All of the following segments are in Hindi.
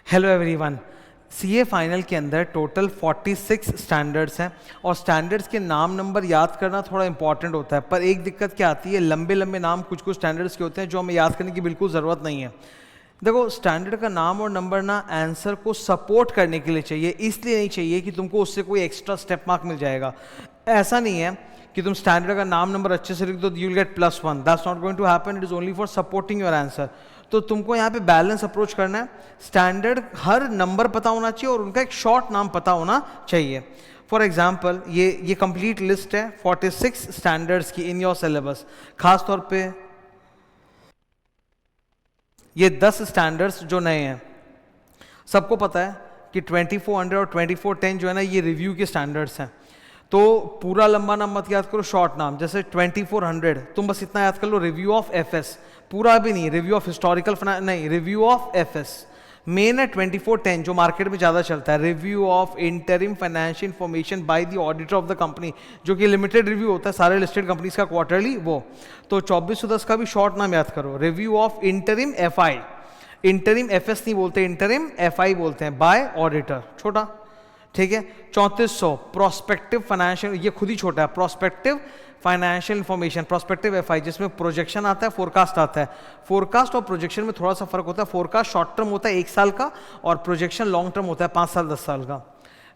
Hello everyone. सीए फाइनल के अंदर टोटल 46 स्टैंडर्ड्स हैं और स्टैंडर्ड्स के नाम नंबर याद करना थोड़ा इंपॉर्टेंट होता है, पर एक दिक्कत क्या आती है, लंबे लंबे नाम कुछ कुछ स्टैंडर्ड्स के होते हैं जो हमें याद करने की बिल्कुल ज़रूरत नहीं है। देखो, स्टैंडर्ड का नाम और नंबर ना आंसर को सपोर्ट करने के लिए चाहिए, इसलिए नहीं चाहिए कि तुमको उससे कोई एक्स्ट्रा स्टेप मार्क मिल जाएगा। ऐसा नहीं है कि तुम स्टैंडर्ड का नाम नंबर अच्छे से लिख दो, you will get +1। That's not going to happen, it is only for supporting your answer. तो तुमको यहाँ पे बैलेंस अप्रोच करना है। स्टैंडर्ड हर नंबर पता होना चाहिए और उनका एक शॉर्ट नाम पता होना चाहिए। फॉर एग्जाम्पल ये कंप्लीट लिस्ट है 46 स्टैंडर्ड्स की इन योर सिलेबस। खास तौर पे ये 10 स्टैंडर्ड्स जो नए हैं, सबको पता है कि 2400 और 2410 जो है ना, ये रिव्यू के स्टैंडर्ड्स हैं। तो पूरा लंबा नाम मत याद करो, शॉर्ट नाम। जैसे 2400 तुम बस इतना याद कर लो, रिव्यू ऑफ एफएस। पूरा भी नहीं, रिव्यू ऑफ हिस्टोरिकल नहीं, रिव्यू ऑफ एफएस। मेन है 2410 जो मार्केट में ज़्यादा चलता है, review of interim financial information by the auditor of the company, जो कि लिमिटेड रिव्यू होता है सारे लिस्टेड कंपनीज का क्वार्टरली वो। तो 2410 का भी शॉर्ट नाम याद करो, review of interim FI. Interim FS नहीं बोलते, इंटरिम एफआई बोलते हैं, बाय ऑडिटर, छोटा, ठीक है। 3400 प्रोस्पेक्टिव फाइनेंशियल, ये खुद ही छोटा है, prospective financial information, prospective FI, जिसमें प्रोजेक्शन आता है, फोरकास्ट आता है। फोरकास्ट और प्रोजेक्शन में थोड़ा सा फर्क होता है। फोरकास्ट शॉर्ट टर्म होता है 1 साल का और प्रोजेक्शन लॉन्ग टर्म होता है 5 साल 10 साल का।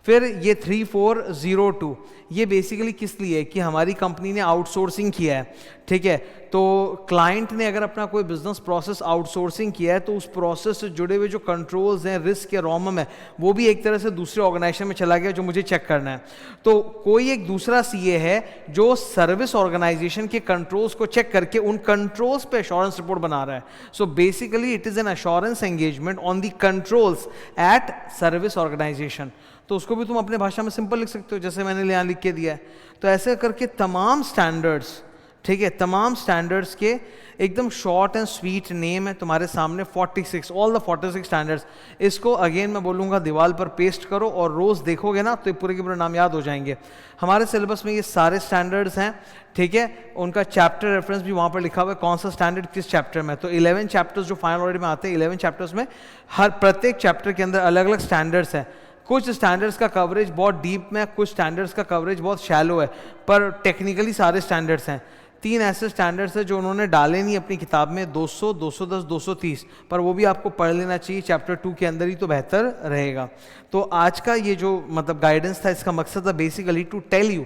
फिर ये 3402, ये बेसिकली किस लिए है कि हमारी कंपनी ने आउटसोर्सिंग किया है, ठीक है। तो क्लाइंट ने अगर अपना कोई बिजनेस प्रोसेस आउटसोर्सिंग किया है तो उस प्रोसेस से जुड़े हुए जो कंट्रोल्स हैं, रिस्क या रॉमम है, वो भी एक तरह से दूसरे ऑर्गेनाइजेशन में चला गया जो मुझे चेक करना है। तो कोई एक दूसरा सीए है जो सर्विस ऑर्गेनाइजेशन के कंट्रोल्स को चेक करके उन कंट्रोल्स पे एश्योरेंस रिपोर्ट बना रहा है। So basically it is an assurance engagement on the controls at service organisation. तो उसको भी तुम अपने भाषा में सिंपल लिख सकते हो, जैसे मैंने यहाँ लिख के दिया है। तो ऐसे करके तमाम स्टैंडर्ड्स, ठीक है, तमाम स्टैंडर्ड्स के एकदम शॉर्ट एंड स्वीट नेम है तुम्हारे सामने, 46, ऑल द 46 स्टैंडर्ड्स। इसको अगेन मैं बोलूँगा दीवार पर पेस्ट करो और रोज़ देखोगे ना तो ये पूरे के पूरे नाम याद हो जाएंगे। हमारे सिलेबस में ये सारे स्टैंडर्ड्स हैं, ठीक है। उनका चैप्टर रेफरेंस भी वहाँ पर लिखा हुआ है, कौन सा स्टैंडर्ड किस चैप्टर में। तो 11 चैप्टर्स जो फाइनल ऑडिट में आते हैं, 11 चैप्टर्स में हर प्रत्येक चैप्टर के अंदर अलग अलग स्टैंडर्ड्स हैं। कुछ स्टैंडर्ड्स का कवरेज बहुत डीप में है, कुछ स्टैंडर्ड्स का कवरेज बहुत शैलो है, पर टेक्निकली सारे स्टैंडर्ड्स हैं। 3 ऐसे स्टैंडर्ड्स हैं जो उन्होंने डाले नहीं अपनी किताब में, 200, 210, 230, पर वो भी आपको पढ़ लेना चाहिए चैप्टर 2 के अंदर ही, तो बेहतर रहेगा। तो आज का ये जो मतलब गाइडेंस था, इसका मकसद था बेसिकली टू टेल यू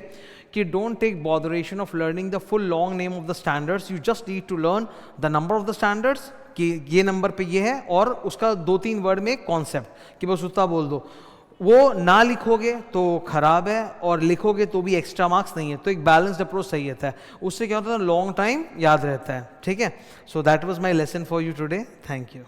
कि don't take botheration of learning the full long name of the standards, you just need to learn the number of the standards, कि ये नंबर पे ये है और उसका 2-3 वर्ड में कॉन्सेप्ट, कि बस उतना बोल दो। वो ना लिखोगे तो खराब है और लिखोगे तो भी एक्स्ट्रा मार्क्स नहीं है। तो एक बैलेंस्ड अप्रोच सही रहता है, उससे क्या होता है, लॉन्ग टाइम याद रहता है, ठीक है। So that was my lesson for you today, thank you.